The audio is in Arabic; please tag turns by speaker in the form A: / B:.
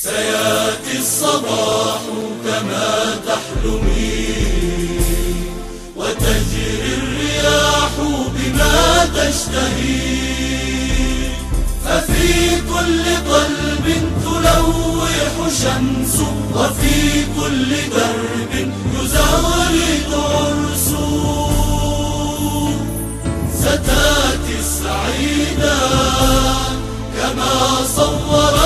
A: سيأتي الصباح كما تحلمي، وتجري الرياح بما تشتهي، ففي كل قلب تلوح شمس، وفي كل درب يزغرد عرس. ستأتي السعيدة كما صور